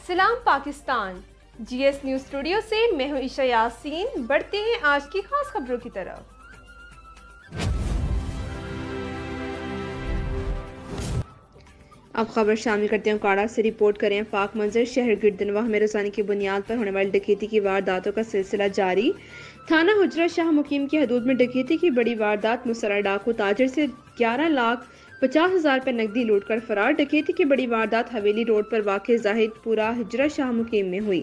सलाम Pakistan. GS news studio से मैं हूं ईशा यासीन। बढ़ते हैं आज की खास खबरों की तरफ। अब खबर शामिल करते हैं काड़ा से। रिपोर्ट करें पाक मंजर। शहर गिरदनवाह में रोजाना की बुनियाद पर होने वाली डकैती की वारदातों का सिलसिला जारी। थाना हुजरा शाह मुकीम की हदूद में डकैती की बड़ी वारदात। मुसल्ला डाकू ताजिर से 11,50,000 रुपये नकदी लूट कर फरार। डकैती की बड़ी वारदात हवेली रोड पर वाक़ जाहिदपुरा हुजरा शाह मुकीम में हुई।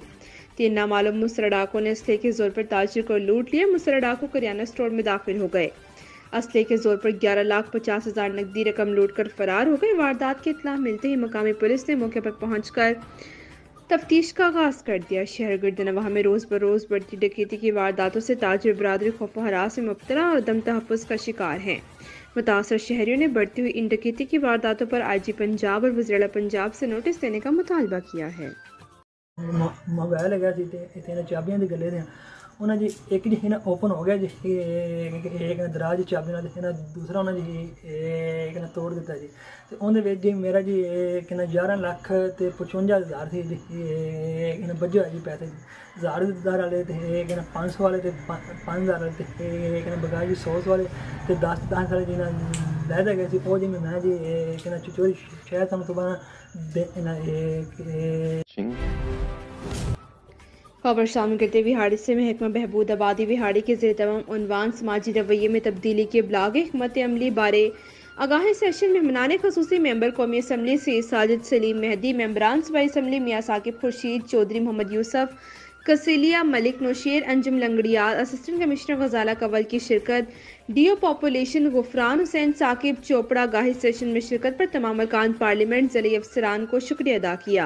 3 नामालूम मुसल्ला डाकुओं ने असले के जोर पर ताजिर को लूट लिया। मुसल्ला डाकू करियाना स्टोर में दाखिल हो गए। असले के जोर पर 11,50,000 नकदी रकम लूट कर फरार हो गए। वारदात की इत्तला मिलते ही मकामी पुलिस ने मौके पर पहुंचकर तफ्तीश का आगाज कर दिया। शहर गिरदनवाह में रोज बरोज बढ़ती डकैती की वारदातों से ताजिर बरादरी खौफ हरास में मुब्तला और दम तहफ़्फ़ुज़ का शिकार हैं। मुतासर शहरियों ने बढ़ती हुई इन डकैती की वारदातों पर IG पंजाब और वज़ीर पंजाब से नोटिस देने का मुतालबा किया है। मोबाइल है इतने चाबियां दी गले दे उन्हें जी एक जी ना ओपन हो गया जी, एक ने दराज चाबी ना दूसरा उन्हें जी एक ने तोड़ दिता जी। तो उन्हें जी मेरा जी एक ने 11,55,000 थी जी, एक ने बजे जी पैसे 1,000 वाले थे, एक ने 500 वाले थे, 5,000 वाले थे, एक ने बगाया जी 100 वाले तो 10 वाले जी ना लैदा गए थे। वो जी मैं जी एक ने चोरी शायद हम सुबह खबर शामिल करते विहाड़ी से महकमा बहबूद आबादी विहाड़ी के ज़ेर तमाम उन्वान समाजी रवैये में तब्दीली के ब्लाग हिकमत अमली बारे आगाही सेशन में मेहमानान खसूसी मेंबर कौमी असम्बली सैयद साजिद सलीम मेहदी, मेंबरान सूबाई assembly Mian Saqib Khurshid Chaudhry, Mohammad Yusuf Kasilia, Malik Nausher, Anjum Langrial, assistant commissioner Ghazala Kanwal की शिरकत। DO पॉपुलेशन गुफरान हुसैन साकिब चोपड़ा आगाही सेशन में शिरकत पर तमाम अरकान पार्लियामेंट ज़िले अफसरान को शुक्रिया अदा किया।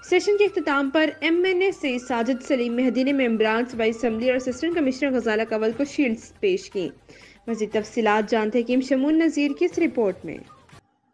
सेशन के इख्तिताम पर MNA सैयद साजिद सलीम मेहदी ने मेंबरान सूबाई असम्बली और असिस्टेंट कमिश्नर गजाला कंवल को शील्ड्स पेश की। मज़ीद तफसीलात जानते हैं शमून नज़ीर की इस रिपोर्ट में।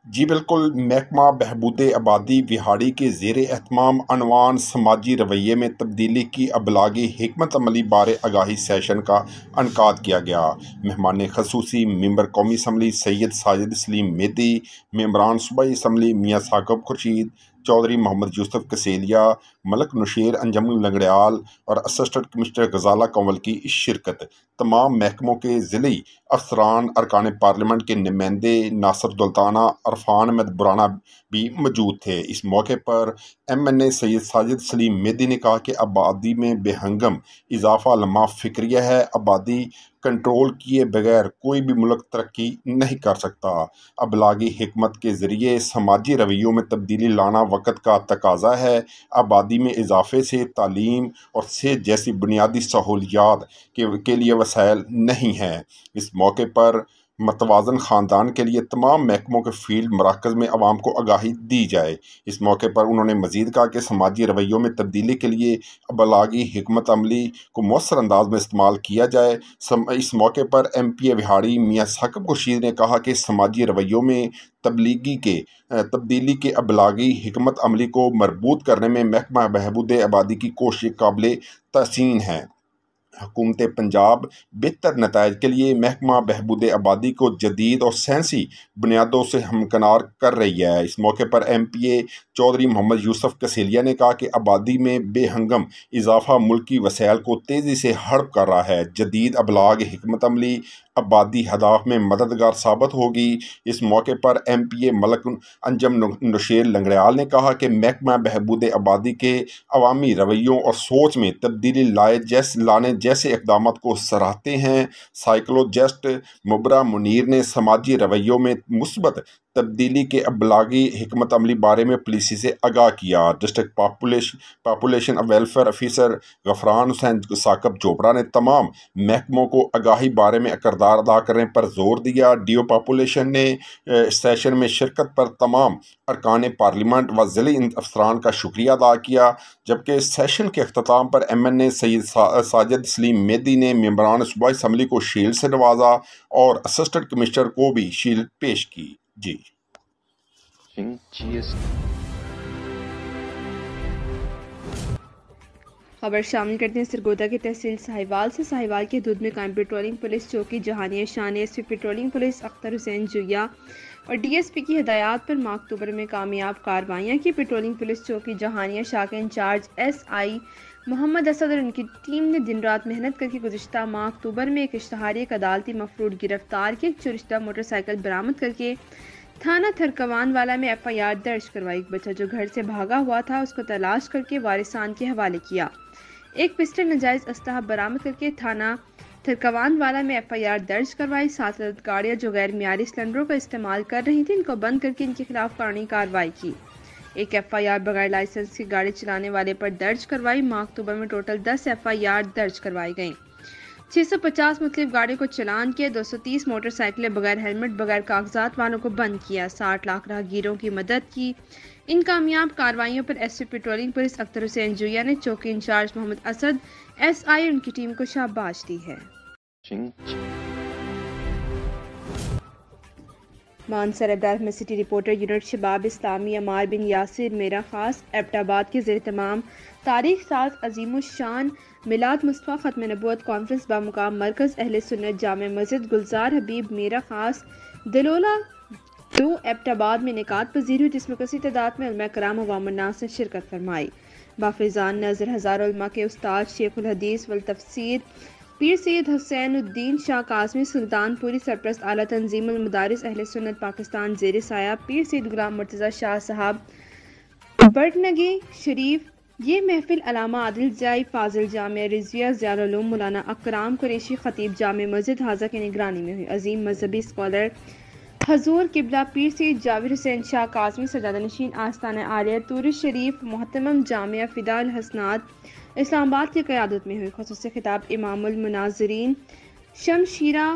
जी बिल्कुल, महकमा बहबूद आबादी विहाड़ी के ज़ेर एहतमाम अनवान समाजी रवैये में तब्दीली की अबलागी हिकमत अमली बारे आगाही सेशन का इनकाद किया गया। मेहमान खसूसी मेंबर कौमी असम्बली सैयद साजिद सलीम मेहदी, मेंबरान सूबाई असम्बली मियाँ साकिब खुर्शीद चौधरी, मोहम्मद यूसुफ कसेलिया, मलिक नौशेर, अंजुम लंगड़ियाल और असिस्टेंट कमिश्नर गजाला कंवल की इस शिरकत। तमाम महकमों के ज़िली अफसरान, अरकान पार्लियामेंट के नुमाइंदे नासिर दुल्ताना, अरफान अहमद बुराना भी मौजूद थे। इस मौके पर MNA सैयद साजिद सलीम मेहदी ने कहा कि आबादी में बेहंगम इजाफा लम्हा फिक्रिया है। आबादी कंट्रोल किए बगैर कोई भी मुल्क तरक्की नहीं कर सकता। अबलागी हिकमत के ज़रिए समाजी रवैयों में तब्दीली लाना वक़्त का तकाज़ा है। आबादी में इजाफे से तालीम और सेहत जैसी बुनियादी सहूलियात के लिए वसाइल नहीं हैं। इस मौके पर मतवाज़न ख़ानदान के लिए तमाम महकमों के फील्ड मराकज़ में आवाम को आगाही दी जाए। इस मौके पर उन्होंने मज़ीद कहा कि समाजी रवैयों में तब्दीली के लिए अबलागी हिकमत अमली को मौसर अंदाज में इस्तेमाल किया जाए। इस मौके पर MPA विहाड़ी मियाँ साकिब खुर्शीद ने कहा कि समाजी रवैयों में तब्दीली के अबलागी हिकमत अमली को मरबूत करने में महकमा बहबूद आबादी की कोशिश काबिल तहसीन है। हुकूमत पंजाब बेहतर नताइज के लिए महकमा बहबूद आबादी को जदीद और साइंसी बुनियादों से हमकनार कर रही है। इस मौके पर MPA चौधरी मोहम्मद यूसुफ कसेलिया ने कहा कि आबादी में बेहंगम इजाफा मुल्की वसाइल को तेज़ी से हड़प कर रहा है। जदीद अबलाग हिकमत अमली आबादी हदाफ में मददगार साबित होगी। इस मौके पर MPA मलिक अंजुम नौशेर लंगड़ियाल ने कहा कि महकमा बहबूद आबादी के अवामी रवैयों और सोच में तब्दीली लाने जैसे इक़दाम को सराहते हैं। साइकोलॉजिस्ट मुबरा मुनीर ने समाजी रवैयों में मुस्बत तब्दीली के अबलागी हिकमत अमली बारे में पुलिस से आगाह किया। District population welfare officer Ghufran Hussain Saqib Chopra ने तमाम महकमों को आगाही बारे में किरदार अदा करने पर जोर दिया। DO पॉपुलेशन ने सेशन में शिरकत पर तमाम अरकान पार्लियामेंट व ज़िली अफसरान का शुक्रिया अदा किया। जबकि सेशन के अख्ताम पर MNA सैयद साजिद सलीम मेहदी ने मेंबरान सूबाई असम्बली को शील्ड से नवाजा और असिस्टेंट कमिश्नर को भी शील्ड पेश की। जी खबर शामिल करते हैं सरगोदा की तहसील साहिवाल से। साहिवाल की हदूद में कायम पेट्रोलिंग पुलिस चौकी जहानिया शान SP patrolling police Akhtar Hussain Joya اور ڈی ایس پی کی ہدایات پر ماہ اکتوبر میں کامیاب کارروائیاں کی۔ پیٹرولنگ پولیس چوکی جہانیہ شاہ کے انچارج ایس آئی محمد اسد اور ان کی ٹیم نے دن رات محنت کر کے گزشتہ ماہ اکتوبر میں ایک اشتہاری ایک عدالتی مفرور گرفتار کی، ایک چرشدہ موٹر سائیکل برآمد کر کے تھانہ تھرکوان والا میں ایف آئی آر درج کروائی۔ ایک بچہ جو گھر سے بھاگا ہوا تھا اس کو تلاش کر کے وارثان کے حوالے کیا۔ ایک پسٹل ناجائز اسلحہ برآمد کر کے تھانہ تھرکوان والا میں ایف آئی آر درج کروائی۔ 7 عدد گاڑیاں جو غیر معیاری سلنڈروں کا استعمال کر رہی تھیں ان کو بند کر کے ان کے خلاف قانونی کارروائی کی۔ ایک ایف آئی آر بغیر لائسنس کی گاڑی چلانے والے پر درج کروائی۔ ماہ اکتوبر میں ٹوٹل 10 ایف آئی آر درج کروائی گئیں۔ 650 مختلف گاڑیوں کو چلان کیا، 230 موٹر سائیکلیں بغیر ہیلمٹ بغیر کاغذات والوں کو بند کیا، 60 لاکھ راہگیروں کی مدد کی۔ ان کامیاب کارروائیوں پر S P patrolling police Akhtar Hussain Joya نے چوکی incharge Mohammad Asad, S I اور ان کی ٹیم کو شاباش دی ہے۔ مانسر ابراہیم میں سٹی رپورٹر یونٹ شباب اسلامی عمار بن یاسر میرا خاص ایبٹ آباد کے زیر اہتمام تاریخ ساز عظیم الشان میلاد مصطفیٰ ختم نبوت کانفرنس بامقام مرکز اہل سنت جامع مسجد گلزار حبیب میرا خاص دلولہ 2 ایبٹ آباد میں انعقاد پذیر ہوئی، جس میں کثیر تعداد میں علماء کرام عوام الناس نے شرکت فرمائی۔ بافیضان نظر ہزاروں علماء کے استاد شیخ الحدیث والتفسیر پیر سید حسین الدین شاہ قاسمی سلطان پوری سرپرست اعلیٰ تنظیم المدارس اہل سنت پاکستان زیر سایہ پیر سید غلام مرتضیٰ شاہ صاحب برٹنگی شریف۔ یہ محفل علامہ عادل جائی فاضل جامعہ رضویہ ضیاء العلوم مولانا اکرام قریشی خطیب جامع مسجد حاضہ کی نگرانی میں ہوئی۔ عظیم مذہبی اسکالر حضور قبلہ پیر سید جاوید حسین شاہ قاسمی سجادہ نشین آستانہ عالیہ طور شریف محتمم جامعہ فداء الحسنات اسلام آباد کی قیادت میں ہوئی۔ خصوصی خطاب امام المناظرین شمشیرہ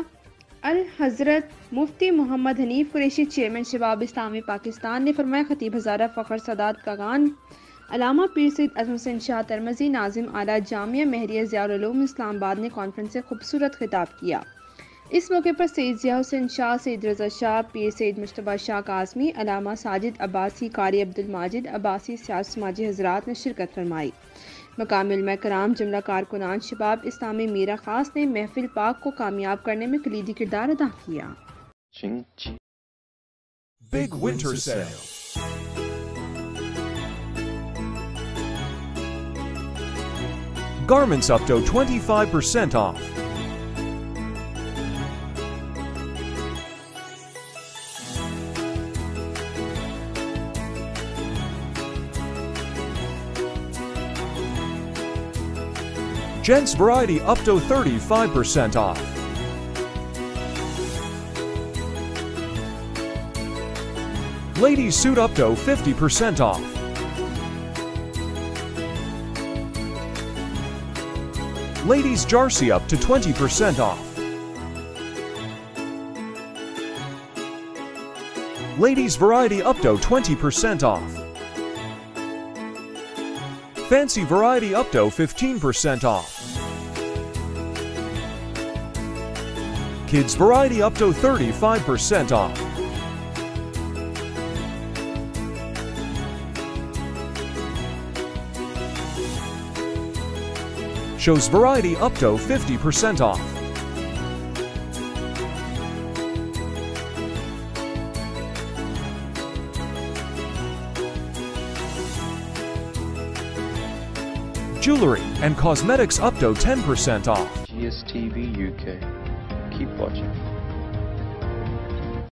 الحضرت مفتی محمد حنیف قریشی چیئرمین شباب اسلامی پاکستان نے فرمایا، خطیب ہزارہ فخر سادات کاغان علامہ پیر سید اعظم حسین شاہ ترمذی ناظم اعلیٰ جامعہ مہریہ ضیاء العلوم اسلام آباد نے کانفرنس سے خوبصورت خطاب کیا۔ اس موقع پر سید ضیاء حسین شاہ، سید رضا شاہ، پیر سید مجتبیٰ شاہ قاسمی، علامہ ساجد عباسی، قاری عبدالماجد عباسی، سیاسی سماجی حضرات نے شرکت فرمائی۔ مقامی علماء کرام جملہ کارکنان شباب اسلامی میرا خاص نے محفل پاک کو کامیاب کرنے میں کلیدی کردار ادا کیا۔ Big winter sale. Garments up to 25% off. Gents variety up to 35% off. Ladies suit up to 50% off. Ladies jersey up to 20% off. Ladies variety up to 20% off. Fancy variety up to 15% off. Kids variety up to 35% off. Shows variety up to 50% off. Jewelry and cosmetics up to 10% off. GSTV UK. Keep watching.